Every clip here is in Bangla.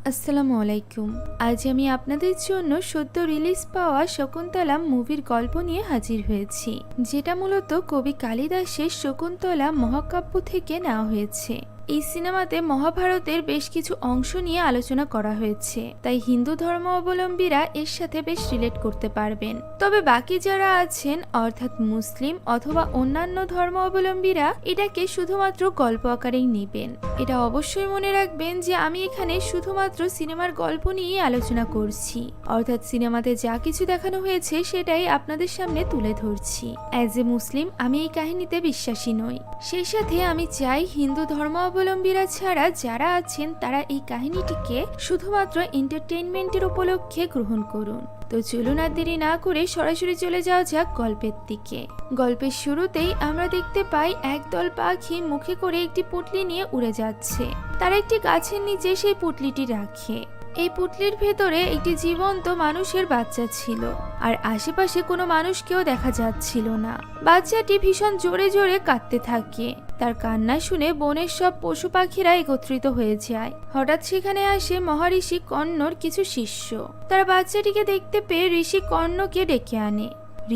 আসসালামু আলাইকুম। আজ আমি আপনাদের জন্য সদ্য রিলিজ পাওয়া শকুন্তলা মুভির গল্প নিয়ে হাজির হয়েছি, যেটা মূলত কবি কালিদাসের শকুন্তলা মহাকাব্য থেকে নেওয়া হয়েছে। এই সিনেমাতে মহাভারতের বেশ কিছু অংশ নিয়ে আলোচনা করা হয়েছে, তাই হিন্দু ধর্ম অবলম্বীরা এর সাথে বেশ রিলেট করতে পারবেন। তবে বাকি যারা আছেন অর্থাৎ মুসলিম অথবা অন্যান্য ধর্ম অবলম্বীরা এটাকে শুধুমাত্র গল্প আকারেই নেবেন। এটা অবশ্যই মনে রাখবেন যে আমি এখানে শুধুমাত্র সিনেমার গল্প নিয়ে আলোচনা করছি, অর্থাৎ সিনেমাতে যা কিছু দেখানো হয়েছে সেটাই আপনাদের সামনে তুলে ধরছি। অ্যাজ এ মুসলিম আমি এই কাহিনীতে বিশ্বাসী নই। সেই সাথে আমি চাই হিন্দু ধর্ম অবলম্বীরা ছাড়া যারা আছেন তারা এই কাহিনীটিকে শুধুমাত্র এন্টারটেইনমেন্টের উপলক্ষে গ্রহণ করুন। তো চলুন আর দেরি না করে সরাসরি চলে যাওয়া যাক গল্পের দিকে। গল্পের শুরুতেই আমরা দেখতে পাই একদল পাখি মুখে করে একটি পুঁটলি নিয়ে উড়ে যাচ্ছে। তারা একটি গাছের নিচে সেই পুঁটলিটি রাখে। এই পুঁটলির ভেতরে একটি জীবন্ত মানুষের বাচ্চা ছিল, আর আশেপাশে কোনো মানুষকেও দেখা যাচ্ছিল না। বাচ্চাটি ভীষণ জোরে জোরে কাঁদতে থাকে। তার কান্না শুনে বনের সব পশু পাখিরা একত্রিত হয়ে যায়। হঠাৎ সেখানে আসে মহারিষি কর্ণর কিছু শিষ্য। তারা বাচ্চাটিকে দেখতে পেয়ে ঋষি কর্ণকে ডেকে আনে।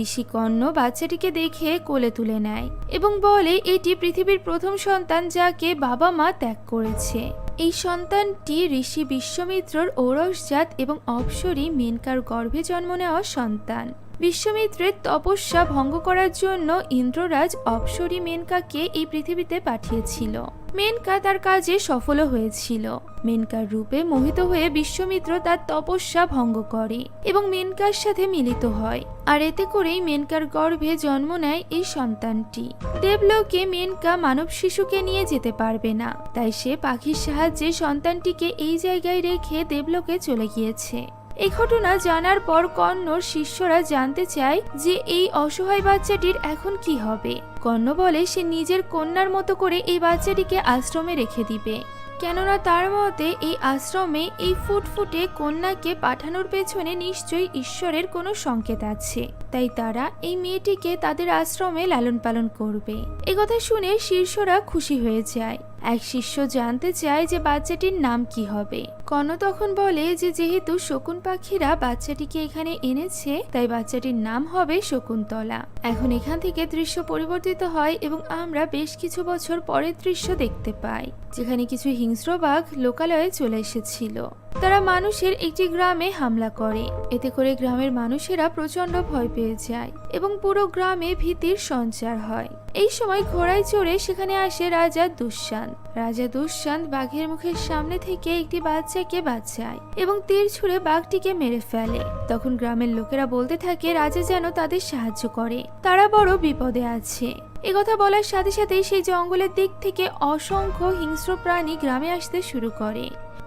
ঋষি কর্ণ বাচ্চাটিকে দেখে কোলে তুলে নেয় এবং বলে এটি পৃথিবীর প্রথম সন্তান যাকে বাবা মা ত্যাগ করেছে। এই সন্তানটি ঋষি বিশ্বমিত্রর ঔরসজাত এবং অপ্সরী মেনকার গর্ভে জন্ম নেওয়া সন্তান। বিশ্বমিত্রের তপস্যা ভঙ্গ করার জন্য ইন্দ্ররাজ অপ্সরী মেনকাকে এই পৃথিবীতে পাঠিয়েছিল। মেনকা তার কাজে সফল হয়েছিল। মেনকার রূপে মোহিত হয়ে বিশ্বমিত্র তার তপস্যা ভঙ্গ করে এবং মেনকার সাথে মিলিত হয়, আর এতে করেই মেনকার গর্ভে জন্ম নেয় এই সন্তানটি। দেবলোকে মেনকা মানব শিশুকে নিয়ে যেতে পারবে না, তাই সে পাখির সাহায্যে সন্তানটিকে এই জায়গায় রেখে দেবলোকে চলে গিয়েছে। এই ঘটনা জানার পর কর্ণর শিষ্যরা জানতে চায় যে এই অসহায় বাচ্চাটির এখন কি হবে। কর্ণ বলে সে নিজের কন্যার মতো করে এই বাচ্চাটিকে আশ্রমে রেখে দিবে, কেননা তার মতে এই আশ্রমে এই ফুটফুটে কন্যাকে পাঠানোর পেছনে নিশ্চয়ই ঈশ্বরের কোনো সংকেত আছে। তাই তারা এই মেয়েটিকে তাদের আশ্রমে লালন পালন করবে। একথা শুনে শিষ্যরা খুশি হয়ে যায়। এক শিষ্য জানতে চায় যে বাচ্চাটির নাম কি হবে। কর্ণ তখন বলে যে যেহেতু শকুন পাখিরা বাচ্চাটিকে এখানে এনেছে, তাই বাচ্চাটির নাম হবে শকুন্তলা। এখন এখান থেকে দৃশ্য পরিবর্তিত হয় এবং আমরা বেশ কিছু বছর পরের দৃশ্য দেখতে পাই, যেখানে কিছু হিংস্র বাঘ লোকালয়ে চলে এসেছিল। তারা মানুষের একটি গ্রামে হামলা করে। এতে করে গ্রামের মানুষেরা প্রচন্ড ভয় পেয়ে যায় এবং পুরো গ্রামে ভীতির সঞ্চার হয়। এই সময় ঘোড়ায় চড়ে সেখানে আসে রাজা দুষ্যান্ত। রাজা দুষ্যান্ত বাঘের মুখের সামনে থেকে একটি বাচ্চাকে বাঁচায় এবং তীর ছুঁড়ে বাঘটিকে মেরে ফেলে। তখন গ্রামের লোকেরা বলতে থাকে রাজা যেন তাদের সাহায্য করে, তারা বড় বিপদে আছে। একথা বলার সাথে সাথেই সেই জঙ্গলের দিক থেকে অসংখ্য হিংস্র প্রাণী গ্রামে আসতে শুরু করে।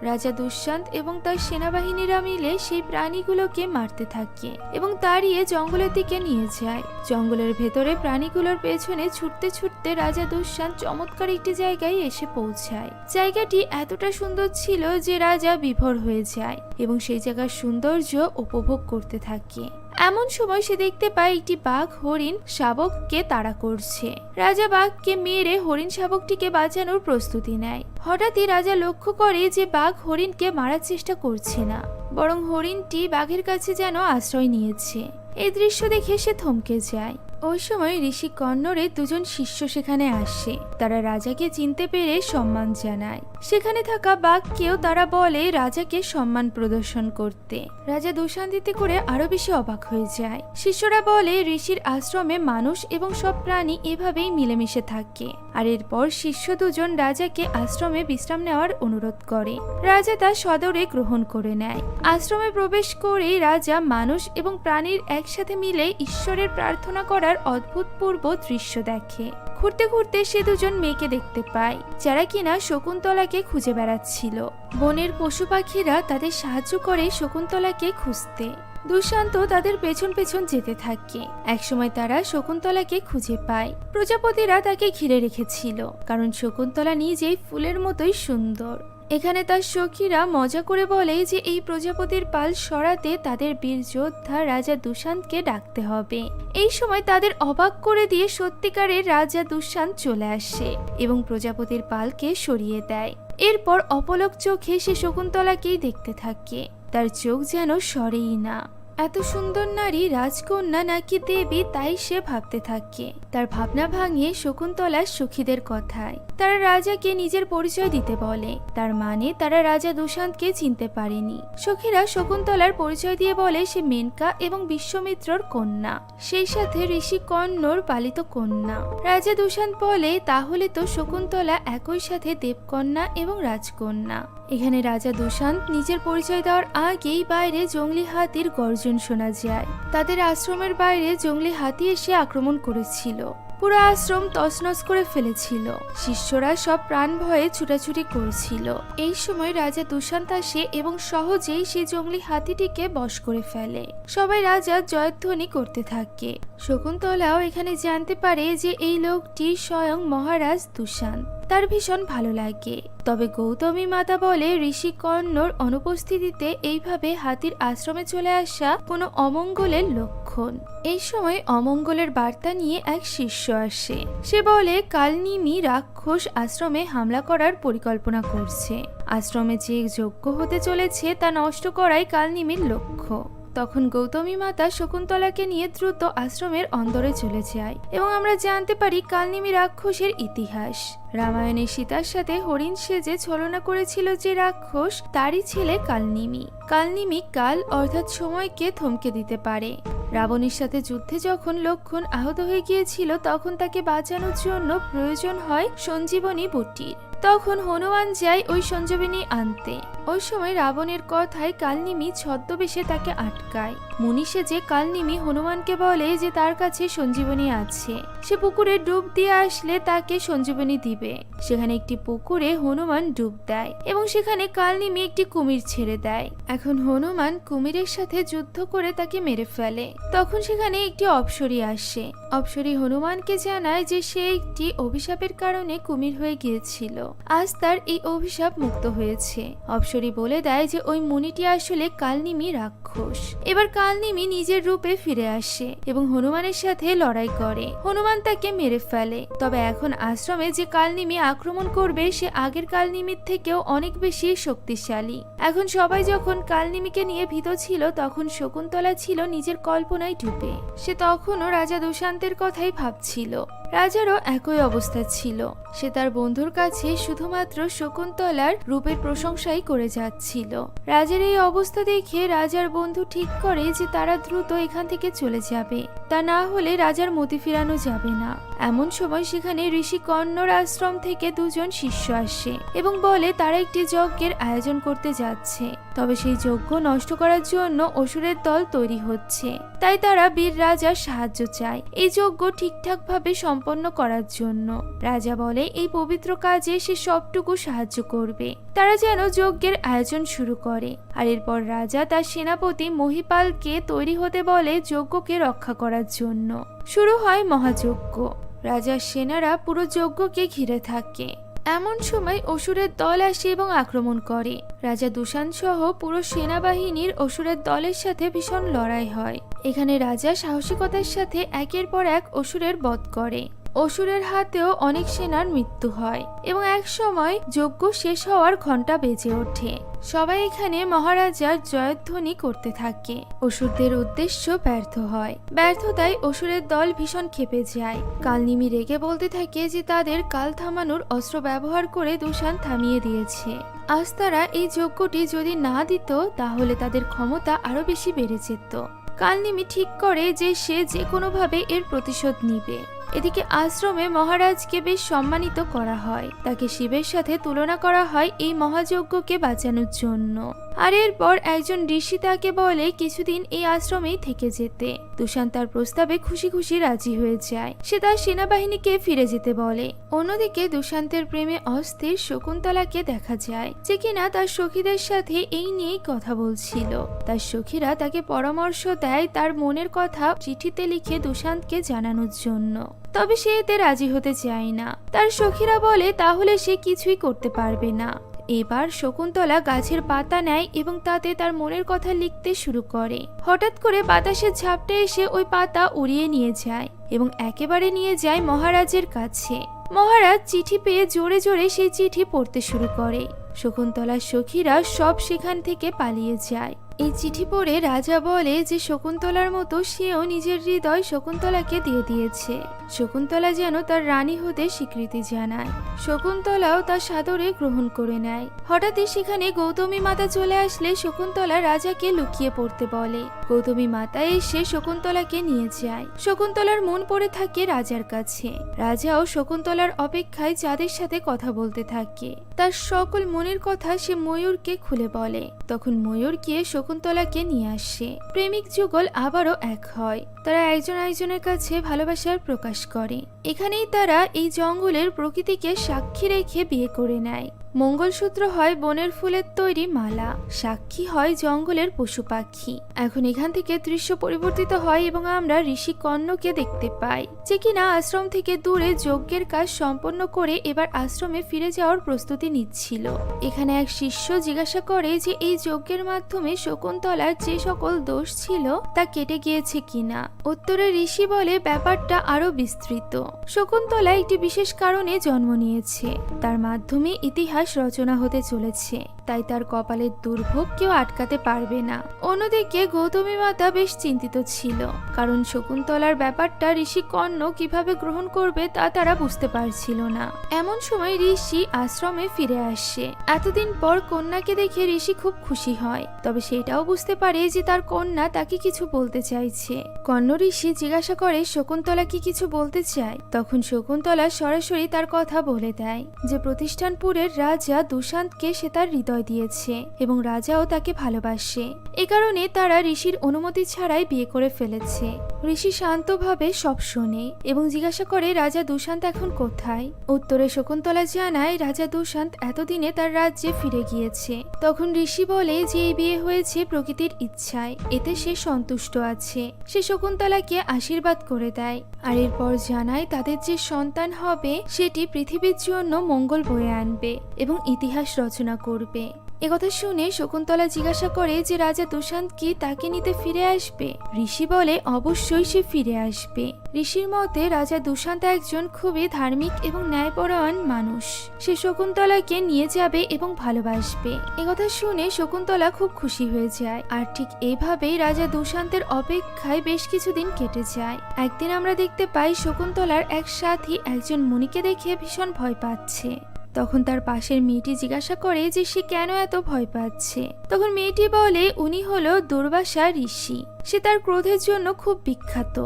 রাজা দুষ্যান্ত এবং তার সেনাবাহিনীরা মিলে সেই প্রাণীগুলোকে মারতে থাকে এবং তাড়িয়ে জঙ্গলের দিকে নিয়ে যায়। জঙ্গলের ভেতরে প্রাণীগুলোর পেছনে ছুটতে ছুটতে রাজা দুষ্যান্ত চমৎকার একটি জায়গায় এসে পৌঁছায়। জায়গাটি এতটা সুন্দর ছিল যে রাজা বিভোর হয়ে যায় এবং সেই জায়গার সৌন্দর্য উপভোগ করতে থাকে। এমন সময় সে দেখতে পায় একটি বাঘ হরিণ শাবককে তাড়া করছে। রাজা বাঘকে মেরে হরিণ শাবকটিকে বাঁচানোর প্রস্তুতি নেয়। হঠাৎই রাজা লক্ষ্য করে যে বাঘ হরিণকে মারার চেষ্টা করছে না, বরং হরিণটি বাঘের কাছে যেন আশ্রয় নিয়েছে। এই দৃশ্য দেখে সে থমকে যায়। ওই সময় ঋষি কর্ণরের দুজন শিষ্য সেখানে আসে। তারা রাজাকে চিনতে পেরে সম্মান জানায়। সেখানে থাকা বাঘকেও তারা বলে রাজাকে সম্মান প্রদর্শন করতে। রাজা দুঃসান্তিতে করে আরো বেশি অবাক হয়ে যায়। শিষ্যরা বলে ঋষির আশ্রমে মানুষ এবং সব প্রাণী এভাবেই মিলেমিশে থাকে। আর এরপর শিষ্য দুজন রাজাকে আশ্রমে বিশ্রাম নেওয়ার অনুরোধ করে। রাজা তা সদরে গ্রহণ করে নেয়। আশ্রমে প্রবেশ করেই রাজা মানুষ এবং প্রাণীর একসাথে মিলে ঈশ্বরের প্রার্থনা করার অদ্ভুতপূর্ব দৃশ্য দেখে। ঘুরতে ঘুরতে সে দুজন মেয়েকে দেখতে পায়, যারা কিনা শকুন্তলাকে খুঁজে বেড়াচ্ছিল। বনের পশু পাখিরা তাদের সাহায্য করে শকুন্তলাকে খুঁজতে। দুষ্যান্ত তাদের পেছন পেছন যেতে থাকে। একসময় তারা শকুন্তলাকে খুঁজে পায়। প্রজাপতিরা তাকে ঘিরে রেখেছিল, কারণ শকুন্তলা নিজেই ফুলের মতোই সুন্দর। এখানে তার সখীরা মজা করে বলে যে এই প্রজাপতির পাল সরাতে তাদের বীর যোদ্ধা রাজা দুষ্যান্তকে ডাকতে হবে। এই সময় তাদের অবাক করে দিয়ে সত্যিকারের রাজা দুষ্যান্ত চলে আসে এবং প্রজাপতির পালকে সরিয়ে দেয়। এরপর অপলক চোখে সে শকুন্তলাকেই দেখতে থাকে, তার চোখ যেন সরেই না। এত সুন্দর নারী রাজকন্যা নাকি দেবী তাই সে ভাবতে থাকে। তার ভাবনা ভাঙে শকুন্তলার সখীদের কথায়। তারা রাজাকে নিজের পরিচয় দিতে বলে, তার মানে তারা রাজা দুষ্যান্তকে চিনতে পারেনি। সখীরা শকুন্তলার পরিচয় দিয়ে বলে সে মেনকা এবং বিশ্বমিত্রর কন্যা, সেই সাথে ঋষি কর্ণর পালিত কন্যা। রাজা দুষ্যান্ত বলে তাহলে তো শকুন্তলা একই সাথে দেবকন্যা এবং রাজকন্যা। এখানে রাজা দুষ্যান্ত নিজের পরিচয় দেওয়ার আগেই বাইরে জঙ্গলি হাতির গর্জন শোনা যায়। তাদের আশ্রমের বাইরে জঙ্গলি হাতি এসে আক্রমণ করেছিল, পুরো আশ্রম তছনছ করে ফেলেছিল। শিষ্যরা সব প্রাণ ভয়ে ছুটাছুটি করছিল। এই সময় রাজা দুষ্যান্ত আসে এবং সহজেই সেই জঙ্গলি হাতিটিকে বশ করে ফেলে। সবাই রাজার জয়ধ্বনি করতে থাকে। শকুন্তলাও এখানে জানতে পারে যে এই লোকটি স্বয়ং মহারাজ দুষ্যান্ত। তার ভীষণ ভালো লাগে। তবে গৌতমী মাতা বলে ঋষি কর্ণর অনুপস্থিতিতে এইভাবে হাতির আশ্রমে চলে আসা কোনো অমঙ্গলের লক্ষণ। এই সময় অমঙ্গলের বার্তা নিয়ে এক শিষ্য আসে। সে বলে কালনিমি রাক্ষস আশ্রমে হামলা করার পরিকল্পনা করছে। আশ্রমে যে যজ্ঞ হতে চলেছে তা নষ্ট করাই কালনিমির লক্ষ্য। তখন গৌতমী মাতা শকুন্তলাকে নিয়ে দ্রুত আশ্রমের অন্দরে চলে যায় এবং আমরা জানতে পারি কালনিমি রাক্ষসের ইতিহাস। রামায়ণে সীতার সাথে হরিণ সেজে ছলনা করেছিল যে রাক্ষস, তারই ছেলে কালনিমি। কালনিমি কাল অর্থাৎ সময়কে থমকে দিতে পারে। রাবণের সাথে যুদ্ধে যখন লক্ষণ আহত হয়ে গিয়েছিল তখন তাকে বাঁচানোর জন্য প্রয়োজন হয় সঞ্জীবনী বটির। তখন হনুমান যায় ওই সঞ্জীবনী আনতে। ওই সময় রাবণের কথায় কালনিমি ছদ্মবেশে তাকে আটকায়। মুনি সেজে কালনিমি হনুমানকে বলে যে তার কাছে সঞ্জীবনী আছে, সে পুকুরে ডুব দিয়ে আসলে তাকে সঞ্জীবনী দিবে। সেখানে একটি পুকুরে হনুমান ডুব দেয় এবং সেখানে কালনিমি একটি কুমির ছেড়ে দেয়। এখন হনুমান কুমিরের সাথে যুদ্ধ করে তাকে মেরে ফেলে। তখন সেখানে একটি অপ্সরী আসে। অপ্সরী হনুমানকে জানায় যে সে একটি অভিশাপের কারণে কুমির হয়ে গিয়েছিল, আজ তার এই অভিশাপ মুক্ত হয়েছে। অপ্সরী বলে দেয় যে ওই মুনিটি আসলে কালনিমি রাক্ষস। এবার কালনিমি নিজের রূপে ফিরে আসে এবং হনুমানের সাথে লড়াই করে। হনুমান তাকে মেরে ফেলে। তবে এখন আশ্রমে যে কালনিমি আক্রমণ করবে সে আগের কালনিমির থেকেও অনেক বেশি শক্তিশালী। এখন সবাই যখন কালনিমিকে নিয়ে ভীত ছিল তখন শকুন্তলা ছিল নিজের কল্পনায় ডুবে। সে তখনও রাজা দুষ্যান্তের কথাই ভাবছিল। রাজারও একই অবস্থা ছিল। সে তার বন্ধুর কাছে শুধুমাত্র শকুন্তলার রূপের প্রশংসাই করে যাচ্ছিল। রাজার এই অবস্থা দেখে রাজার বন্ধু ঠিক করে যে তারা দ্রুত এখান থেকে চলে যাবে, তা না হলে রাজার মতি ফিরানো যাবে না। এমন সময় সেখানে ঋষি কর্ণর আশ্রম থেকে দুজন শিষ্য আসে এবং বলে তারা একটি যজ্ঞের আয়োজন করতে যাচ্ছে। তবে সেই যজ্ঞ নষ্ট করার জন্য অসুরের দল তৈরি হচ্ছে, তাই তারা বীর রাজার সাহায্য চায় এই যজ্ঞ ঠিকঠাক ভাবে সম্পন্ন করার জন্য। রাজা বলে এই পবিত্র কাজে সে সবটুকু সাহায্য করবে। তারা যেন যজ্ঞের আয়োজন শুরু করে। আর এরপর রাজা তার সেনাপতি মহিপালকে তৈরি হতে বলে যজ্ঞকে রক্ষা করার জন্য। শুরু হয় মহাযজ্ঞ। রাজার সেনারা পুরো যজ্ঞকে ঘিরে থাকে। এমন সময় অসুরের দল আসে এবং আক্রমণ করে। রাজা দুষ্যান্ত সহ পুরো সেনাবাহিনীর অসুরের দলের সাথে ভীষণ লড়াই হয়। এখানে রাজা সাহসিকতার সাথে একের পর এক অসুরের বধ করে। অসুরের হাতেও অনেক সেনার মৃত্যু হয় এবং এক সময় যজ্ঞ শেষ হওয়ার ঘন্টা বেজে ওঠে। সবাই এখানে মহারাজার জয়ধ্বনি করতে থাকে। অসুরদের উদ্দেশ্য ব্যর্থ হয়। ব্যর্থতায় অসুরের দল ভীষণ ক্ষেপে যায়। কালনিমি রেগে বলতে থাকে যে তাদের কাল থামানোর অস্ত্র ব্যবহার করে দুষ্যান্ত থামিয়ে দিয়েছে। আজ তারা এই যজ্ঞটি যদি না দিত তাহলে তাদের ক্ষমতা আরো বেশি বেড়ে যেত। কালনিমি ঠিক করে যে সে যে কোনোভাবে এর প্রতিশোধ নিবে। এদিকে আশ্রমে মহারাজকে বেশ সম্মানিত করা হয়। তাকে শিবের সাথে তুলনা করা হয় এই মহাযজ্ঞকে বাঁচানোর জন্য। আর এরপর একজন ঋষি তাকে বলে কিছুদিন এই আশ্রমেই থেকে যেতে। দুষ্যান্ত তার প্রস্তাবে খুশি খুশি রাজি হয়ে যায়। সে তার সেনাবাহিনীকে ফিরে যেতে বলে। অন্যদিকে দুষ্যান্তের প্রেমে অস্থির শকুন্তলাকে দেখা যায়, যে কিনা তার সখীদের সাথে এই নিয়েই কথা বলছিল। তার সখীরা তাকে পরামর্শ দেয় তার মনের কথা চিঠিতে লিখে দুষ্যান্তকে জানানোর জন্য। তবে সে এতে রাজি হতে চায় না। তার সখীরা বলে তাহলে সে কিছুই করতে পারবে না। এবার শকুন্তলা গাছের পাতা নেয় এবং তাতে তার মনের কথা লিখতে শুরু করে। হঠাৎ করে বাতাসের ঝাপটা এসে ওই পাতা উড়িয়ে নিয়ে যায় এবং একেবারে নিয়ে যায় মহারাজের কাছে। মহারাজ চিঠি পেয়ে জোরে জোরে সেই চিঠি পড়তে শুরু করে। শকুন্তলার সখীরা সব সেখান থেকে পালিয়ে যায়। এই চিঠি পড়ে রাজা বলে যে শকুন্তলার মতো সেও নিজের হৃদয় শকুন্তলাকে দিয়ে দিয়েছে। শকুন্তলা যেন তার রানী হতে স্বীকৃতি জানায়। শকুন্তলাও তার সাদরে গ্রহণ করে নেয়। হঠাৎই সেখানে গৌতমী মাতা চলে আসলে শকুন্তলা রাজাকে লুকিয়ে পড়তে বলে। গৌতমী মাতা এসে শকুন্তলাকে নিয়ে যায়। শকুন্তলার মন পড়ে থাকে রাজার কাছে। রাজাও শকুন্তলার অপেক্ষায় চাঁদের সাথে কথা বলতে থাকে। তার সকল মনের কথা সে ময়ূরকে খুলে বলে। তখন ময়ূর গিয়ে শকুন্তলাকে নিয়ে আসে। প্রেমিক যুগল আবারও এক হয়। তারা একজন আরেকজনের কাছে ভালোবাসার প্রকাশ করে। এখানেই তারা এই জঙ্গলের প্রকৃতিকে সাক্ষী রেখে বিয়ে করে নেয়। মঙ্গলসূত্র হয় বনের ফুলের তৈরি মালা, সাক্ষী হয় জঙ্গলের পশু পাখি। এখন এখান থেকে দৃশ্য পরিবর্তিত হয় এবং আমরা ঋষি কর্ণকে দেখতে পাই, যে কিনা আশ্রম থেকে দূরে যজ্ঞের কাজ সম্পন্ন করে এবার আশ্রমে ফিরে যাওয়ার প্রস্তুতি নিচ্ছিল। এখানে এক শিষ্য জিজ্ঞাসা করে যে এই যজ্ঞের মাধ্যমে শকুন্তলার যে সকল দোষ ছিল তা কেটে গিয়েছে কিনা। উত্তরে ঋষি বলে ব্যাপারটা আরো বিস্তৃত। শকুন্তলা একটি বিশেষ কারণে জন্ম নিয়েছে, তার মাধ্যমে ইতিহাস রচনা হতে চলেছে, তাই তার কপালের দুর্ভোগ কেউ আটকাতে পারবে না। অন্যদিকে গৌতমী মাতা বেশ চিন্তিত ছিল, কারণ শকুন্তলার ব্যাপারটা ঋষি কর্ণ কিভাবে গ্রহণ করবে তা তারা বুঝতে পারছিল না। এমন সময় ঋষি আশ্রমে ফিরে আসে। এতদিন পর কন্যাকে দেখে ঋষি খুব খুশি হয়, তবে সেটাও বুঝতে পারে যে তার কন্যা তাকে কিছু বলতে চাইছে। কর্ণ ঋষি জিজ্ঞাসা করে শকুন্তলা কি কিছু বলতে চায়। তখন শকুন্তলা সরাসরি তার কথা বলে দেয় যে প্রতিষ্ঠানপুরের রাজা দুশান্তকে সে তার হৃদয় দিয়েছে এবং রাজাও তাকে ভালোবাসে। এ কারণে তারা ঋষির অনুমতি ছাড়াই বিয়ে করে ফেলেছে। ঋষি শান্তভাবে সব শোনে এবং জিজ্ঞাসা করে রাজা দুশান্ত এখন কোথায়। উত্তরে শকুন্তলা জানায় রাজা দুশান্ত এতদিনে তার রাজ্যে ফিরে গিয়েছে। তখন ঋষি বলে যে এই বিয়ে হয়েছে প্রকৃতির ইচ্ছায়, এতে সে সন্তুষ্ট আছে। সে শকুন্তলাকে আশীর্বাদ করে দেয় আর এরপর জানায় তাদের যে সন্তান হবে সেটি পৃথিবীর জন্য মঙ্গল বয়ে আনবে এবং ইতিহাস রচনা করবে। একথা শুনে শকুন্তলা জিজ্ঞাসা করে যে রাজা দুশান্ত কি তাকে নিতে ফিরে আসবে। ঋষি বলে অবশ্যই সে ফিরে আসবে। ঋষির মতে রাজা দুশান্ত একজন খুবই ধার্মিক এবং ন্যায়পরায়ণ মানুষ। সে শকুন্তলাকে নিয়ে যাবে এবং ভালোবাসবে। একথা শুনে শকুন্তলা খুব খুশি হয়ে যায়। আর ঠিক এইভাবেই রাজা দুশান্তের অপেক্ষায় বেশ কিছুদিন কেটে যায়। একদিন আমরা দেখতে পাই শকুন্তলার এক সাথী একজন মুনিকে দেখে ভীষণ ভয় পাচ্ছে। তখন তার পাশের মেয়েটি জিজ্ঞাসা করে যে সে কেন এত ভয় পাচ্ছে। তখন মেয়েটি বলে উনি হলো দুর্বাসা ঋষি। সে তার ক্রোধের জন্য খুব বিখ্যাত।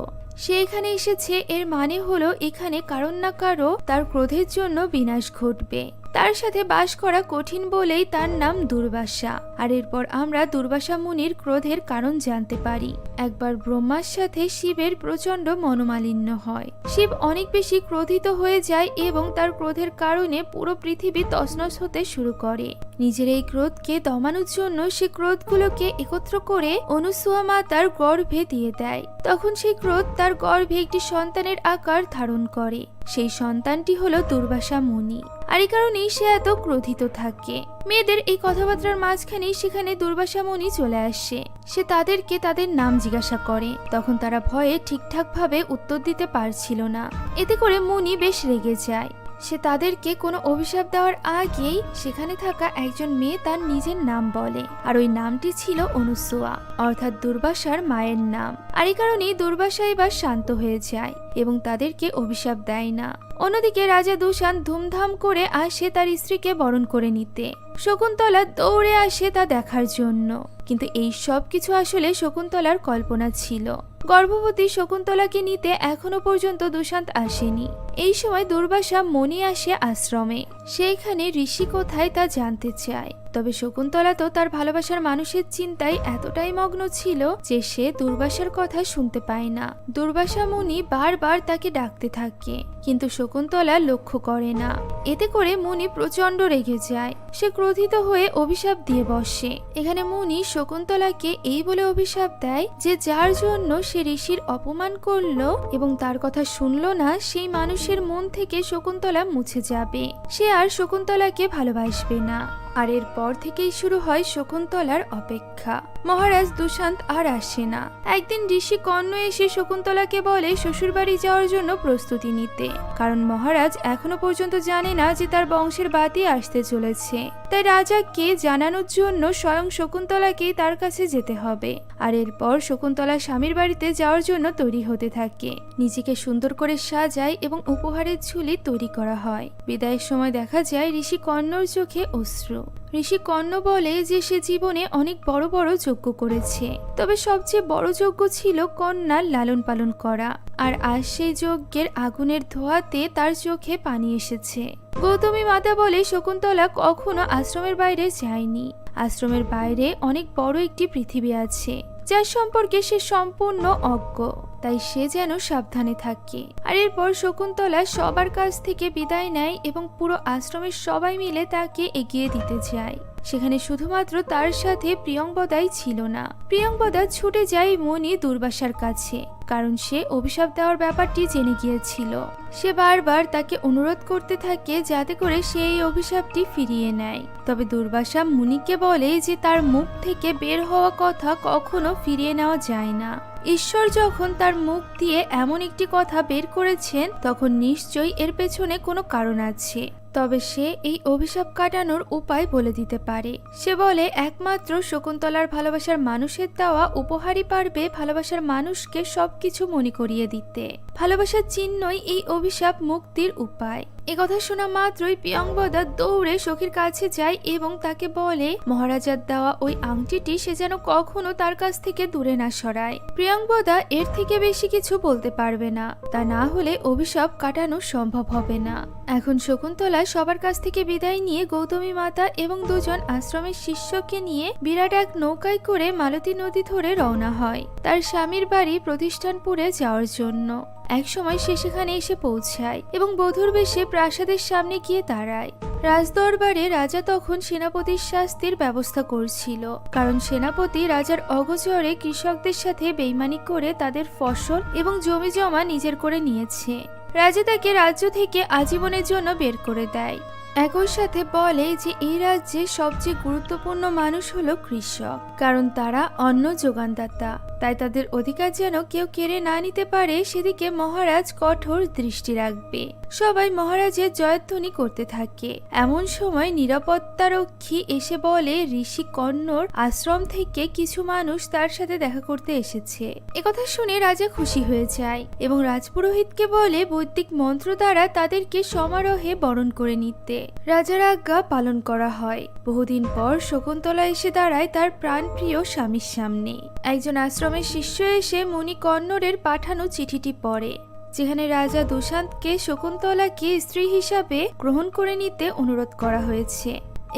সে এখানে এসেছে, এর মানে হলো এখানে কারণ না কারো তার ক্রোধের জন্য বিনাশ ঘটবে। তার সাথে বাস করা কঠিন বলেই তার নাম দুর্বাসা। আর এরপর আমরা দুর্বাসা মুনির ক্রোধের কারণ জানতে পারি। একবার ব্রহ্মার সাথে শিবের প্রচন্ড মনোমালিন্য হয়। শিব অনেক বেশি ক্রোধিত হয়ে যায় এবং তার ক্রোধের কারণে পুরো পৃথিবী তছনছ হতে শুরু করে। নিজের এই ক্রোধকে দমানোর জন্য সে ক্রোধগুলোকে একত্র করে অনুসুয়া মাতার গর্ভে দিয়ে দেয়। তখন সেই ক্রোধ তার গর্ভে একটি সন্তানের আকার ধারণ করে। সেই সন্তানটি হলো দুর্বাসা মুনি। আর এই কারণেই সে এত ক্রোধিত থাকে। মেয়েদের এই কথাবার্তার মাঝখানেই সেখানে দুর্বাসা মুনি চলে আসে। সে তাদেরকে তাদের নাম জিজ্ঞাসা করে। তখন তারা ভয়ে ঠিকঠাক ভাবে উত্তর দিতে পারছিল না। এতে করে মুনি বেশ রেগে যায়। সে তাদেরকে কোনো অভিশাপ দেওয়ার আগেই সেখানে থাকা একজন মেয়ে তার নিজের নাম বলে, আর ওই নামটি ছিল অনুসুয়া, অর্থাৎ দুর্বাসার মায়ের নাম। আর এই কারণেই দুর্বাসা এবার শান্ত হয়ে যায় এবং তাদেরকে অভিশাপ দেয় না। অন্যদিকে রাজা দুশান্ত ধুমধাম করে আসে তার স্ত্রীকে বরণ করে নিতে। শকুন্তলা দৌড়ে আসে তা দেখার জন্য, কিন্তু এই সব কিছু আসলে শকুন্তলার কল্পনা ছিল। গর্ভবতী শকুন্তলাকে নিতে এখনো পর্যন্ত দুশান্ত আসেনি। এই সময় দুর্বাসা মনি আসে আশ্রমে। সে এখানে ঋষি কোথায় তা জানতে চায়। তবে শকুন্তলা তো তার ভালোবাসার মানুষের চিন্তায় এতটাই মগ্ন ছিল যে সে দুর্বাসার কথা শুনতে পায় না। দুর্বাসা মুনি বারবার তাকে ডাকতে থাকে, কিন্তু শকুন্তলা লক্ষ্য করে না। এতে করে মুনি প্রচন্ড রেগে যায়। সে ক্রোধিত হয়ে অভিশাপ দিয়ে বসে। এখানে মুনি শকুন্তলাকে এই বলে অভিশাপ দেয় যে যার জন্য সে ঋষির অপমান করলো এবং তার কথা শুনলো না, সেই মানুষের মন থেকে শকুন্তলা মুছে যাবে। সে আর শকুন্তলাকে ভালোবাসবে না। আর এরপর থেকেই শুরু হয় শকুন্তলার অপেক্ষা। মহারাজ দুশান্ত আর আসে না। একদিন ঋষি কর্ণ এসে শকুন্তলাকে বলে শ্বশুরবাড়ি যাওয়ার জন্য প্রস্তুতি নিতে, কারণ মহারাজ এখনো পর্যন্ত জানে না যে তার বংশের বাতি আসতে চলেছে। তাই রাজাকে জানানোর জন্য স্বয়ং শকুন্তলাকেই তার কাছে যেতে হবে। আর এরপর শকুন্তলা স্বামীর বাড়িতে যাওয়ার জন্য তৈরি হতে থাকে। নিজেকে সুন্দর করে সাজায় এবং উপহারের ঝুলি তৈরি করা হয়। বিদায়ের সময় দেখা যায় ঋষি কর্ণর চোখে অশ্রু। ঋষি কর্ণ বলে যে সে জীবনে অনেক বড় বড় যজ্ঞ করেছে, তবে সবচেয়ে বড় যজ্ঞ ছিল কন্যার লালন পালন করা। আর আজ সেই যজ্ঞের আগুনের ধোঁয়াতে তার চোখে পানি এসেছে। গৌতমী মাতা বলে শকুন্তলা কখনো আশ্রমের বাইরে যায়নি। আশ্রমের বাইরে অনেক বড় একটি পৃথিবী আছে, যার সম্পর্কে সে সম্পূর্ণ অজ্ঞ, তাই সে যেন সাবধানে থাকে। আর এরপর শকুন্তলা সবার কাছ থেকে বিদায় নেয় এবং পুরো আশ্রমের সবাই মিলে তাকে এগিয়ে দিতে যায়। সেখানে শুধুমাত্র তার সাথে প্রিয়ংবদাই ছিল না। প্রিয়ংবদা ছুটে যায় মুনি দুর্বাসার কাছে, কারণ সে অভিশাপ দেওয়ার ব্যাপারটি জেনে গিয়েছিল। সে বারবার তাকে অনুরোধ করতে থাকে যাতে করে সে এই অভিশাপটি ফিরিয়ে নেয়। তবে দুর্বাসা মুনিকে বলে যে তার মুখ থেকে বের হওয়া কথা কখনো ফিরিয়ে নেওয়া যায় না। ঈশ্বর যখন তার মুখ দিয়ে এমন একটি কথা বের করেছেন, তখন নিশ্চয়ই এর পেছনে কোনো কারণ আছে। তবে সে এই অভিশাপ কাটানোর উপায় বলে দিতে পারে। সে বলে একমাত্র শকুন্তলার ভালোবাসার মানুষের দেওয়া উপহারই পারবে ভালোবাসার মানুষকে সবকিছু মনে করিয়ে দিতে। ভালোবাসার চিহ্নই এই অভিশাপ মুক্তির উপায়। এ কথা শোনা মাত্রই প্রিয়ংবদা দৌড়ে সখীর কাছে যায় এবং তাকে বলে মহারাজার দেওয়া ওই আংটিটি সে যেন কখনো তার কাছ থেকে দূরে না সরায়। প্রিয়ংবদা এর থেকে বেশি কিছু বলতে পারবে না, তা না হলে অভিশাপ কাটানো সম্ভব হবে না। এখন শকুন্তলা সবার কাছ থেকে বিদায় নিয়ে গৌতমী মাতা এবং দুজন আশ্রমের শিষ্যকে নিয়ে বিরাট এক নৌকায় করে মালতী নদী ধরে রওনা হয় তার স্বামীর বাড়ি প্রতিষ্ঠানপুরে যাওয়ার জন্য। একসময় সে সেখানে এসে পৌঁছায় এবং বধূর বেশে প্রাসাদের সামনে গিয়ে দাঁড়ায়। রাজদরবারে রাজা তখন সেনাপতির শাস্তির ব্যবস্থা করছিল, কারণ সেনাপতি রাজার অগোচরে কৃষকদের সাথে বেইমানি করে তাদের ফসল এবং জমি জমা নিজের করে নিয়েছে। রাজা তাকে রাজ্য থেকে আজীবনের জন্য বের করে দেয়। একই সাথে বলে যে এই রাজ্যে সবচেয়ে গুরুত্বপূর্ণ মানুষ হলো কৃষক, কারণ তারা অন্ন যোগানদাতা। তাই তাদের অধিকার যেন কেউ কেড়ে না নিতে পারে সেদিকে মহারাজ কঠোর দৃষ্টি রাখবে। সবাই মহারাজের জয়ধ্বনি করতে থাকে। এমন সময় নিরাপত্তারক্ষী এসে বলে ঋষি কর্ণর আশ্রম থেকে কিছু মানুষ তার সাথে দেখা করতে এসেছে। একথা শুনে রাজা খুশি হয়ে যায় এবং রাজপুরোহিতকে বলে বৈদিক মন্ত্র দ্বারা তাদেরকে সমারোহে বরণ করে নিতে। রাজার আজ্ঞা পালন করা হয়। বহুদিন পর শকুন্তলা এসে দাঁড়ায় তার প্রাণপ্রিয় স্বামীর সামনে। একজন আশ্রমের শিষ্য এসে মুনি কর্ণরের পাঠানো চিঠিটি পড়ে, যেখানে রাজা দুশান্তকে শকুন্তলাকে স্ত্রী হিসাবে গ্রহণ করে নিতে অনুরোধ করা হয়েছে।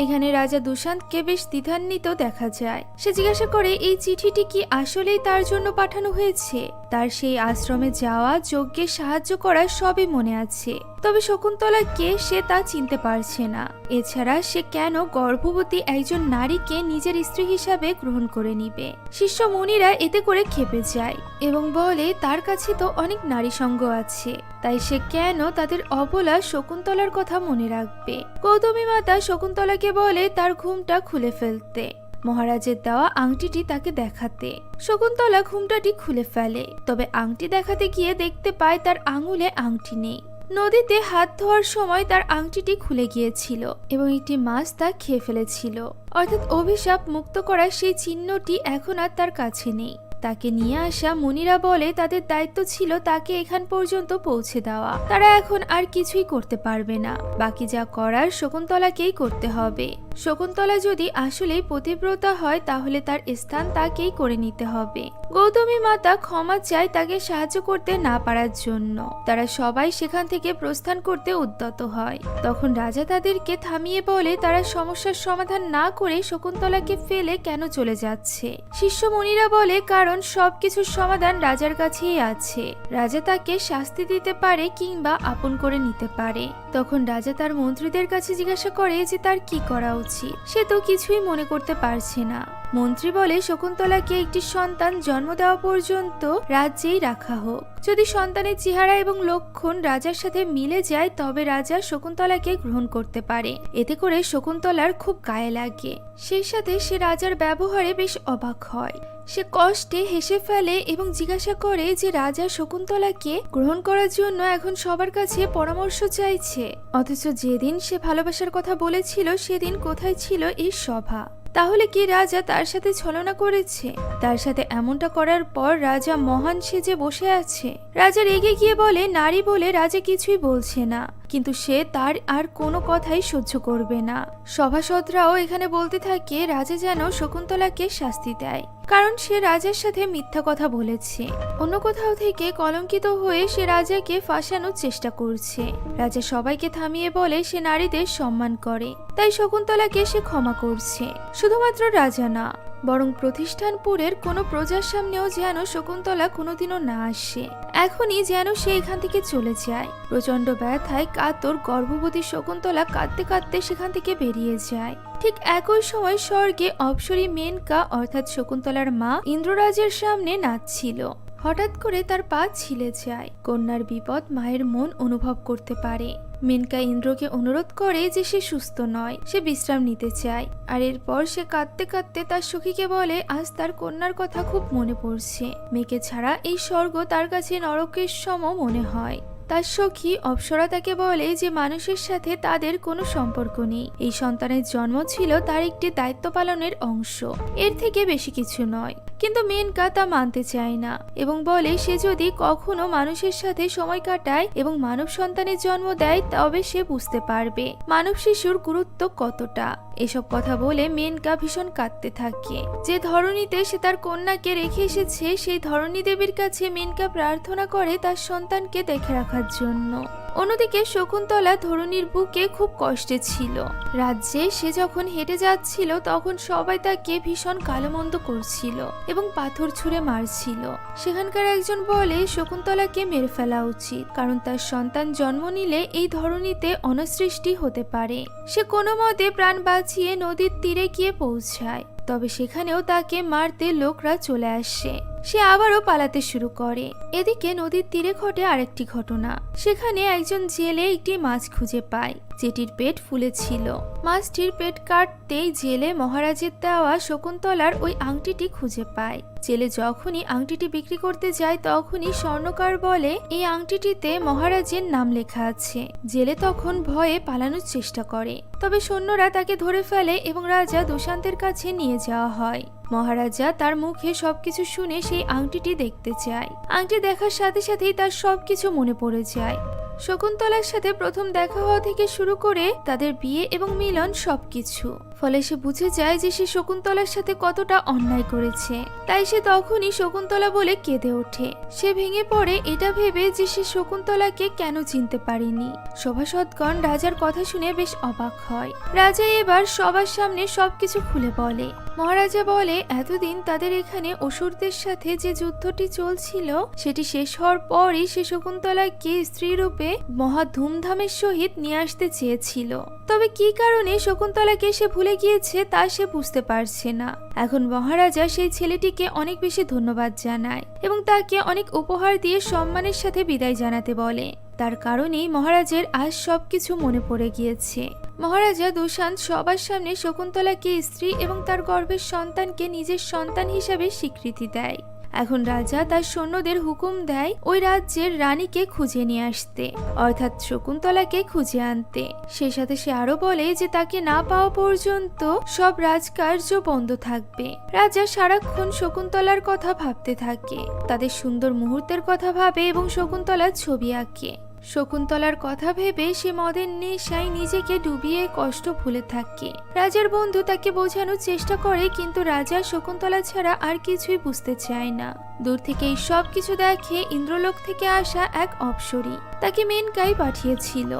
এখানে রাজা দুশান্তকে বেশ দ্বিধান্বিত দেখা যায়। সে জিজ্ঞাসা করে এই চিঠিটি কি আসলেই তার জন্য পাঠানো হয়েছে। তার সেই আশ্রমে যাওয়া, যজ্ঞে সাহায্য করা সবই মনে আছে, তবে শকুন্তলা কে সে তা চিনতে পারছে না। এছাড়া সে কেন গর্ভবতী একজন নারীকে নিজের স্ত্রী হিসাবে গ্রহণ করে নিবে। শিষ্য মুনিরা এতে করে ক্ষেপে যায় এবং বলে তার কাছে তো অনেক নারী সঙ্গ আছে, তাই সে কেন তাদের অবলা শকুন্তলার কথা মনে রাখবে। গৌতমী মাতা শকুন্তলাকে বলে তার ঘুমটা খুলে ফেলতে, মহারাজের দেওয়া আংটিটি তাকে দেখাতে। শকুন্তলা ঘুমটাটি খুলে ফেলে, তবে আংটি দেখাতে গিয়ে দেখতে পায় তার আঙুলে আংটি নেই। নদীতে হাত ধোয়ার সময় তার আংটিটি খুলে গিয়েছিল এবং একটি মাছ তা খেয়ে ফেলেছিল, অর্থাৎ অভিশাপ মুক্ত করার সেই চিহ্নটি এখন আর তার কাছে নেই। তাকে নিয়ে আসা মুনিরা বলে তাদের দায়িত্ব ছিল তাকে এখান পর্যন্ত পৌঁছে দেওয়া। তারা এখন আর কিছুই করতে পারবে না, বাকি যা করার শকুন্তলাকেই করতে হবে। শকুন্তলা যদি আসলেই পতিব্রতা হয় তাহলে তার স্থান তাকেই করে নিতে হবে। গৌতমী মাতা ক্ষমা চায় তাকে সাহায্য করতে না পারার জন্য। তারা সবাই সেখান থেকে প্রস্থান করতে উদ্যত হয়। তখন রাজা তাদেরকে থামিয়ে বলে তারা সমস্যার সমাধান না করে শকুন্তলাকে ফেলে কেন চলে যাচ্ছে। শিষ্য মুনিরা বলে কারণ সবকিছুর সমাধান রাজার কাছেই আছে। রাজা তাকে শাস্তি দিতে পারে কিংবা আপন করে নিতে পারে। তখন রাজা তার মন্ত্রীদের কাছে জিজ্ঞাসা করে যে তার কি করা উচিত। সে তো কিছুই মনে করতে পারছে না। মন্ত্রী বলে শকুন্তলাকে একটি সন্তান জন্ম দেওয়া পর্যন্ত রাজ্যেই রাখা হোক। যদি সন্তানের চেহারা এবং লক্ষণ রাজার সাথে মিলে যায় তবে রাজা শকুন্তলাকে গ্রহণ করতে পারে। এতে করে শকুন্তলার খুব গায়ে লাগে। সেই সাথে সে রাজার ব্যবহারে বেশ অবাক হয়। সে কষ্টে হেসে ফেলে এবং জিজ্ঞাসা করে যে রাজা শকুন্তলাকে গ্রহণ করার জন্য এখন সবার কাছে পরামর্শ চাইছে, অথচ যেদিন সে ভালোবাসার কথা বলেছিল সেদিন কোথায় ছিল এই সভা? তাহলে কি রাজা তার সাথে ছলনা করেছে? তার সাথে এমনটা করার পর রাজা মহান সেজে বসে আছে। রাজা রেগে গিয়ে বলে নারী বলে রাজা কিছুই বলছে না, কিন্তু সে তার আর কোনো কথাই সহ্য করবে না। সভাসদরাও এখানে বলতে থাকে রাজা যেন শকুন্তলাকে শাস্তি দেয়, কারণ সে রাজার সাথে মিথ্যা কথা বলেছে। অন্য কোথাও থেকে কলঙ্কিত হয়ে সে রাজাকে ফাঁসানোর চেষ্টা করছে। রাজা সবাইকে থামিয়ে বলে সে নারীদের সম্মান করে, তাই শকুন্তলাকে সে ক্ষমা করছে। শুধুমাত্র রাজা না, বরং প্রতিষ্ঠানপুরের কোনো প্রজার সামনেও যেন শকুন্তলা কোনোদিনও না আসে। এখনই যেন সে এখান থেকে চলে যায়। প্রচন্ড ব্যথায় কাতর গর্ভবতী শকুন্তলা কাঁদতে কাঁদতে সেখান থেকে বেরিয়ে যায়। ঠিক একই সময় স্বর্গে অপ্সরী মেনকা অর্থাৎ শকুন্তলার মা ইন্দ্ররাজের সামনে নাচছিল। হঠাৎ করে তার পা ছিলে যায়। কন্যার বিপদ মায়ের মন অনুভব করতে পারে। মেনকা ইন্দ্রকে অনুরোধ করে যে সে সুস্থ নয়, সে বিশ্রাম নিতে চায়। আর এরপর সে কাঁদতে কাঁদতে তার সখীকে বলে আজ তার কন্যার কথা খুব মনে পড়ছে। মেয়েকে ছাড়া এই স্বর্গ তার কাছে নরকের সম মনে হয়। তার সখী অপ্সরা তাকে বলে যে মানুষের সাথে তাদের কোনো সম্পর্ক নেই, এই সন্তানের জন্ম ছিল তার একটি দায়িত্ব পালনের অংশ, এর থেকে বেশি কিছু নয়। কিন্তু মেনকা তা মানতে চায় না এবং বলে সে যদি কখনো মানুষের সাথে সময় কাটায় এবং মানব সন্তানের জন্ম দেয় তবে সে বুঝতে পারবে মানব শিশুর গুরুত্ব কতটা। এসব কথা বলে মেনকা ভীষণ কাঁদতে থাকে। যে ধরণীতে সে তার কন্যাকে রেখে এসেছে সেই ধরণী দেবীর কাছে মেনকা প্রার্থনা করে তার সন্তানকে দেখে রাখার জন্য। অন্যদিকে শকুন্তলা ধরণীর বুকে খুব কষ্টে ছিল। রাজ্যে সে যখন হেঁটে যাচ্ছিল তখন সবাই তাকে ভীষণ কালোমন্দ করছিল এবং পাথর ছুঁড়ে মারছিল। সেখানকার একজন বলে শকুন্তলাকে মেরে ফেলা উচিত, কারণ তার সন্তান জন্ম নিলে এই ধরণীতে অনসৃষ্টি হতে পারে। সে কোনো মতে প্রাণ বাঁচিয়ে নদীর তীরে গিয়ে পৌঁছায়, তবে সেখানেও তাকে মারতে লোকরা চলে আসে। সে আবারও পালাতে শুরু করে। এদিকে নদীর তীরে ঘটে আরেকটি ঘটনা। সেখানে একজন জেলে একটি মাছ খুঁজে পায় যেটির পেট ফুলেছিল। মাছটির পেট কাটতেই জেলে মহারাজের দেওয়া শকুন্তলার ওই আংটিটি খুঁজে পায়। জেলে যখনই আংটিটি বিক্রি করতে যায় তখনই স্বর্ণকার বলে এই আংটিটিতে মহারাজের নাম লেখা আছে। জেলে তখন ভয়ে পালানোর চেষ্টা করে, তবে সৈন্যরা তাকে ধরে ফেলে এবং রাজা দুশান্তের কাছে নিয়ে যাওয়া হয়। মহারাজা তার মুখে সবকিছু শুনে সেই আংটিটি দেখতে চায়। আংটি দেখার সাথে সাথেই তার সবকিছু মনে পড়ে যায়। শকুন্তলার সাথে প্রথম দেখা হওয়া থেকে শুরু করে তাদের বিয়ে এবং মিলন সবকিছু। ফলে সে বুঝে যায় যে সে শকুন্তলার সাথে কতটা অন্যায় করেছে। তাই সে তখনই শকুন্তলা বলে কেঁদে ওঠে। সে ভেঙে পড়ে এটা ভেবে যে সে শকুন্তলাকে কেন চিনতে পারেনি। সভাসদগণ রাজার কথা শুনে বেশ অবাক হয়। রাজা এবার সবার সামনে সবকিছু খুলে বলে। মহারাজা বলে এতদিন তাদের এখানে অসুরদের সাথে যে যুদ্ধটি চলছিল সেটি শেষ হওয়ার পরই সে শকুন্তলাকে স্ত্রী রূপে মহা ধুমধামের সহিত নিয়ে আসতে চেয়েছিল। তবে কি কারণে শকুন্তলাকে সে ভুলে গিয়েছে তা সে বুঝতে পারছে না। এখন মহারাজা সেই ছেলেটিকে অনেক বেশি ধন্যবাদ জানায় এবং তাকে অনেক উপহার দিয়ে সম্মানের সাথে বিদায় জানাতে বলে। তার কারণেই মহারাজের আজ সবকিছু মনে পড়ে গিয়েছে। মহারাজা দুশান্ত সবার সামনে শকুন্তলাকে স্ত্রী এবং তার গর্ভের সন্তানকে নিজের সন্তান হিসাবে স্বীকৃতি দেয়। এখন রাজা তার সৈন্যদের হুকুম দেয় ওই রাজ্যের রানীকে খুঁজে নিয়ে আসতে, অর্থাৎ শকুন্তলাকে খুঁজে আনতে। সেই সাথে সে আরো বলে যে তাকে না পাওয়া পর্যন্ত সব রাজকার্য বন্ধ থাকবে। রাজা সারাক্ষণ শকুন্তলার কথা ভাবতে থাকে, তাদের সুন্দর মুহূর্তের কথা ভাবে এবং শকুন্তলার ছবি আঁকে। শকুন্তলার কথা ভেবে সে মদের নেশায় নিজেকে ডুবিয়ে কষ্ট ভুলে থাকে। রাজার বন্ধু তাকে বোঝানোর চেষ্টা করে, কিন্তু রাজা শকুন্তলা ছাড়া আর কিছুই বুঝতে চায় না। দূর থেকে এই সব কিছু দেখে ইন্দ্রলোক থেকে আসা এক অপ্সরী তাকে মেনকাই পাঠিয়েছিল।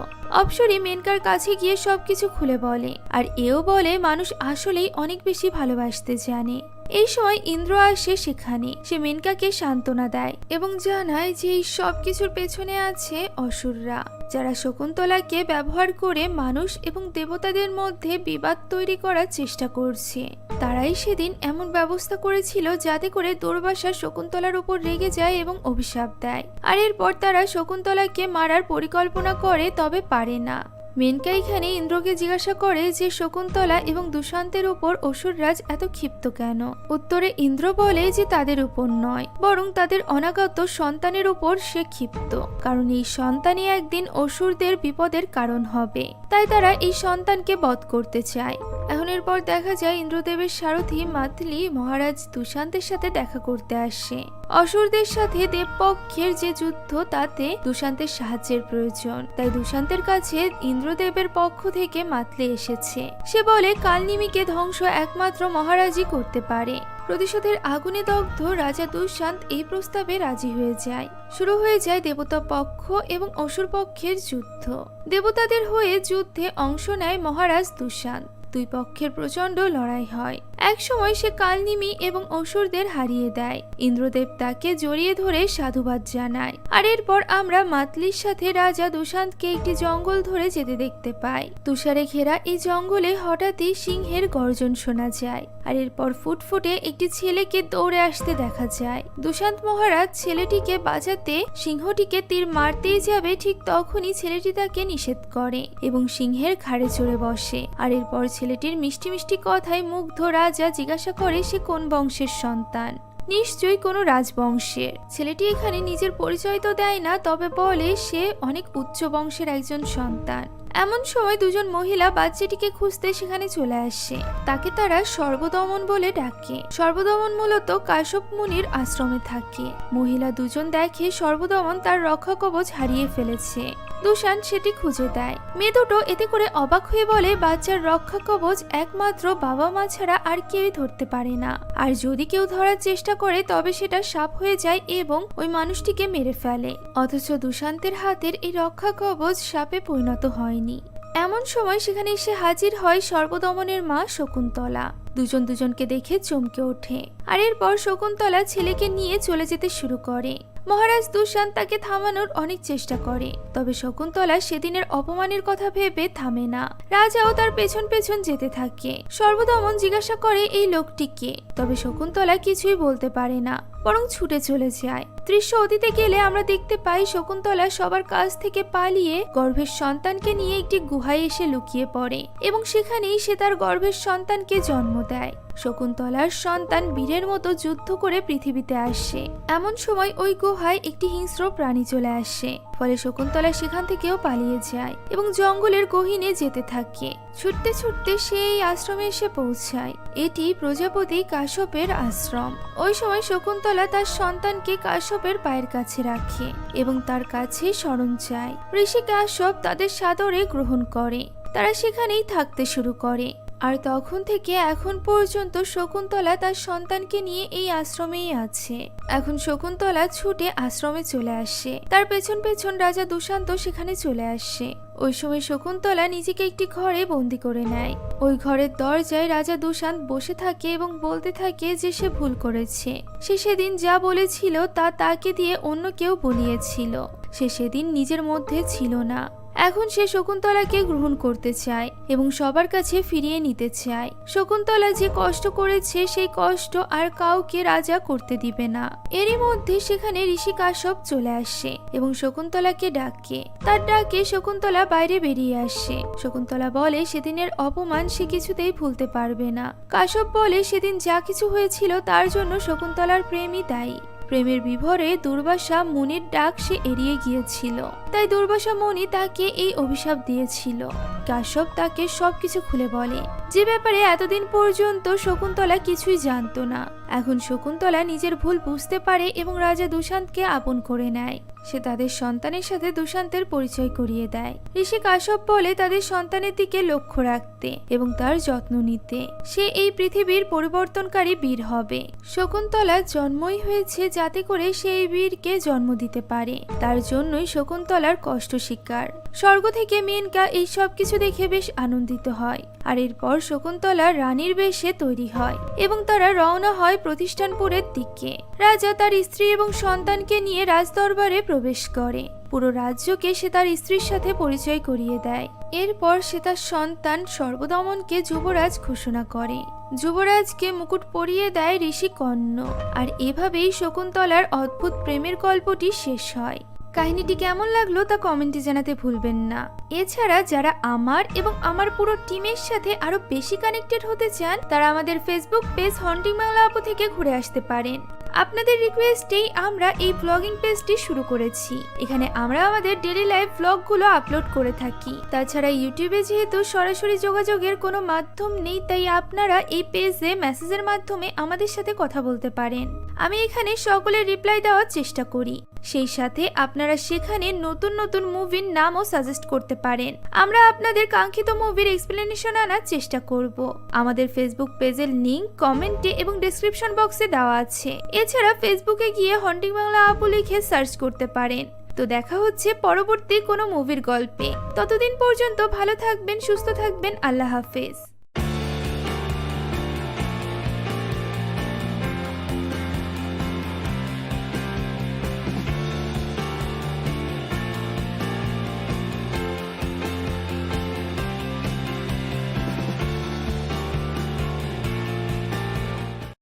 অপ্সরী মেনকার কাছে গিয়ে সবকিছু খুলে বলে, আর এও বলে মানুষ আসলেই অনেক বেশি ভালোবাসতে জানে। এই সময় ইন্দ্র আসে সেখানে। সে মেনকাকে সান্ত্বনা দেয় এবং জানায় যে এই সব কিছুর পেছনে আছে অসুররা, যারা শকুন্তলাকে ব্যবহার করে মানুষ এবং দেবতাদের মধ্যে বিবাদ তৈরি করার চেষ্টা করছে। তারাই সেদিন এমন ব্যবস্থা করেছিল যাতে করে দুর্বাসা শকুন্তলার উপর রেগে যায় এবং অভিশাপ দেয়। আর এরপর তারা শকুন্তলাকে মারার পরিকল্পনা করে, তবে পারে না। মেনকা এখানে ইন্দ্রকে জিজ্ঞাসা করে যে শকুন্তলা এবং দুষ্যন্তের উপর অসুররাজ এত ক্ষিপ্ত কেন। উত্তরে ইন্দ্র বলে যে তাদের উপর নয়, বরং তাদের অনাগত সন্তানের উপর সে ক্ষিপ্ত, কারণ এই সন্তানই একদিন অসুরদের বিপদের কারণ হবে, তাই তারা এই সন্তানকে বধ করতে চায়। এখন এরপর দেখা যায় ইন্দ্রদেবের সারথী মাতলি মহারাজ দুষ্যন্তের সাথে দেখা করতে আসে। অসুরদের সাথে দেবপক্ষের যে যুদ্ধ, তাতে দুষ্যন্তের সাহায্যের প্রয়োজন, তাই দুষ্যন্তের কাছে ইন্দ্রদেবের পক্ষ থেকে মাতলি এসেছে। সে বলে কালনিমিকে ধ্বংস একমাত্র মহারাজই করতে পারে। প্রতিশোধের আগুনে দগ্ধ রাজা দুষ্যন্ত এই প্রস্তাবে রাজি হয়ে যায়। শুরু হয়ে যায় দেবতা পক্ষ এবং অসুর পক্ষের যুদ্ধ। দেবতাদের হয়ে যুদ্ধে অংশ নেয় মহারাজ দুষ্যন্ত। দুই পক্ষের প্রচন্ড লড়াই হয়। এক সময় সে কালনিমি এবং অসুরদের হারিয়ে দেয়। ইন্দ্রদেব তাকে জড়িয়ে ধরে সাধুবাদ জানায়। আর এরপর আমরা মাতলির সাথে রাজা দুষ্যন্তকে একটি জঙ্গল ধরে যেতে দেখতে পাই। তুষারে ঘেরা এই জঙ্গলে হঠাৎই সিংহের গর্জন শোনা যায়। আর এরপর ফুটফুটে একটি ছেলেকে দৌড়ে আসতে দেখা যায়। দুষ্যন্ত মহারাজ ছেলেটিকে বাঁচাতে সিংহটিকে তীর মারতেই যাবে, ঠিক তখনই ছেলেটি তাকে নিষেধ করে এবং সিংহের ঘাড়ে চড়ে বসে। আর এরপর ছেলেটির মিষ্টি মিষ্টি কথায় মুগ্ধ রাজা জিজ্ঞাসা করে সে কোন বংশের সন্তান। নিশ্চয়ই কোনো রাজবংশের। ছেলেটি এখানে নিজের পরিচয় তো দেয় না, তবে বলে সে অনেক উচ্চ বংশের একজন সন্তান। এমন সময় দুজন মহিলা বাচ্চাটিকে খুঁজতে সেখানে চলে আসে। তাকে তারা সর্বদমন বলে ডাকে। সর্বদমন মূলত কাশ্যপ মুনির আশ্রমে থাকে। মহিলা দুজন দেখে সর্বদমন তার রক্ষা কবচ হারিয়ে ফেলেছে। দুষ্যন্ত সেটি খুঁজে দেয়। মেয়ে দুটো এতে করে অবাক হয়ে বলে বাচ্চার রক্ষা কবচ একমাত্র বাবা মা ছাড়া আর কেউই ধরতে পারে না, আর যদি কেউ ধরার চেষ্টা করে তবে সেটা সাপ হয়ে যায় এবং ওই মানুষটিকে মেরে ফেলে। অথচ দুষ্যন্তের হাতের এই রক্ষা কবচ সাপে পরিণত হয়নি। এমন সময় সেখানে এসে হাজির হয় সর্বদমনের মা শকুন্তলা। দুজন দুজনকে দেখে চমকে ওঠে। আর এরপর শকুন্তলা ছেলেকে নিয়ে চলে যেতে শুরু করে। মহারাজ দুষ্যন্ত তাকে থামানোর অনেক চেষ্টা করে, তবে শকুন্তলা সেদিনের অপমানের কথা ভেবে থামে না। রাজাও তার পেছন পেছন যেতে থাকে। সর্বদমন জিজ্ঞাসা করে এই লোকটিকে, তবে শকুন্তলা কিছুই বলতে পারে না, বরং ছুটে চলে যায়। দৃশ্য অতীতে গেলে আমরা দেখতে পাই শকুন্তলা সবার কাছ থেকে পালিয়ে গর্ভের সন্তানকে নিয়ে একটি গুহায় এসে লুকিয়ে পড়ে এবং সেখানেই সে তার গর্ভের সন্তানকে জন্ম দেয়। শকুন্তলার সন্তান বীরের মতো যুদ্ধ করে পৃথিবীতে আসে। এমন সময় ওই গুহায় একটি হিংস্র প্রাণী চলে আসে, ফলে শকুন্তলা সেখান থেকেও পালিয়ে যায় এবং জঙ্গলের গহীনে যেতে থাকে। ছুটতে ছুটতে সে এই আশ্রমে এসে পৌঁছায়। এটি প্রজাপতি কাশ্যপের আশ্রম। ওই সময় শকুন্তলা তার সন্তানকে কাশ্যপের পায়ের কাছে রাখে এবং তার কাছে শরণ চায়। ঋষি কাশ্যপ তাদের সাদরে গ্রহণ করে। তারা সেখানেই থাকতে শুরু করে। আর তখন থেকে এখন পর্যন্ত শকুন্তলা তার সন্তানকে নিয়ে এই আশ্রমেই আছে। এখন শকুন্তলা ছুটে আশ্রমে চলে আসে। তার পেছন পেছন রাজা দুষ্যন্ত সেখানে চলে আসে। ওই সময় শকুন্তলা নিজেকে একটি ঘরে বন্দি করে নেয়। ওই ঘরের দরজায় রাজা দুষ্যন্ত বসে থাকে এবং বলতে থাকে যে সে ভুল করেছে। সে সেদিন যা বলেছিল তা তাকে দিয়ে অন্য কেউ বলিয়েছিল। সে সেদিন নিজের মধ্যে ছিল না। এখন সে শকুন্তলাকে গ্রহণ করতে চায় এবং সবার কাছে ফিরিয়ে নিতে চায়। শকুন্তলা যে কষ্ট করেছে সেই কষ্ট আর কাউকে রাজা করতে দিবে না। এরই মধ্যে সেখানে ঋষি কাশ্যপ চলে আসে এবং শকুন্তলাকে ডাকে। তার ডাকে শকুন্তলা বাইরে বেরিয়ে আসে। শকুন্তলা বলে সেদিনের অপমান সে কিছুতেই ভুলতে পারবে না। কাশ্যপ বলে সেদিন যা কিছু হয়েছিল তার জন্য শকুন্তলার প্রেমই দায়ী। প্রেমের বিভরে দুর্বাসা মুনির ডাক সে এড়িয়ে গিয়েছিল, তাই দুর্বাসা মুনি তাকে এই অভিশাপ দিয়েছিল। কাশ্যপ তাকে সবকিছু খুলে বলে, যে ব্যাপারে এতদিন পর্যন্ত শকুন্তলা কিছুই জানতো না। এখন শকুন্তলা নিজের ভুল বুঝতে পারে এবং রাজা দুষ্যন্তকে আপন করে নেয়। সে তাদের সন্তানের সাথে দুষ্যন্তের পরিচয় করিয়ে দেয়। ঋষি কাশ্যপ বলে তাদের সন্তানের দিকে লক্ষ্য রাখতে এবং তার যত্ন নিতে। সে এই পৃথিবীর পরিবর্তনকারী বীর হবে। শকুন্তলার জন্মই হয়েছে যাতে করে সে এই বীরকে জন্ম দিতে পারে। তার জন্যই শকুন্তলার কষ্ট স্বীকার। স্বর্গ থেকে মেনকা এই সব কিছু দেখে বেশ আনন্দিত হয়। আর এরপর শকুন্তলা রানীর বেশে তৈরি হয় এবং তারা রওনা হয় প্রতিষ্ঠানপুরের দিকে। রাজা তার স্ত্রী এবং সন্তানকে নিয়ে রাজদরবারে প্রবেশ করে। পুরো রাজ্যকে সে তার স্ত্রীর সাথে পরিচয় করিয়ে দেয়। এরপর সে তার সন্তান সর্বদমনকে যুবরাজ ঘোষণা করে। যুবরাজকে মুকুট পরিয়ে দেয় ঋষি কর্ণ। আর এভাবেই শকুন্তলার অদ্ভুত প্রেমের গল্পটি শেষ হয়। কাহিনীটি কেমন লাগলো তা কমেন্টে জানাতে ভুলবেন না। এছাড়া যারা আমার এবং আমার পুরো টিমের সাথে আরো বেশি কানেক্টেড হতে চান তারা আমাদের ফেসবুক পেজ হন্টিং বাংলা আপু থেকে ঘুরে আসতে পারেন। আপনাদের রিকোয়েস্টেই আমরা এই ব্লগিং পেজটি শুরু করেছি। এখানে আমরা আমাদের ডেইলি লাইফ ব্লগগুলো আপলোড করে থাকি। তাছাড়া ইউটিউবে যেহেতু সরাসরি যোগাযোগের কোনো মাধ্যম নেই, তাই আপনারা এই পেজে মেসেজের মাধ্যমে আমাদের সাথে কথা বলতে পারেন। আমি এখানে সকলের রিপ্লাই দেওয়ার চেষ্টা করি। সেই সাথে আপনারা সেখানে নতুন নতুন মুভির নামও সাজেস্ট করতে পারেন। আমরা আপনাদের কাঙ্ক্ষিত মুভির এক্সপ্লেনেশন আনার চেষ্টা করব। আমাদের ফেসবুক পেজের লিংক কমেন্টে এবং ডেসক্রিপশন বক্সে দেওয়া আছে। এছাড়া ফেসবুকে গিয়ে হন্টিং বাংলা আপু লিখে সার্চ করতে পারেন। তো দেখা হচ্ছে পরবর্তী কোনো মুভির গল্পে। ততদিন পর্যন্ত ভালো থাকবেন, সুস্থ থাকবেন। আল্লাহ হাফেজ।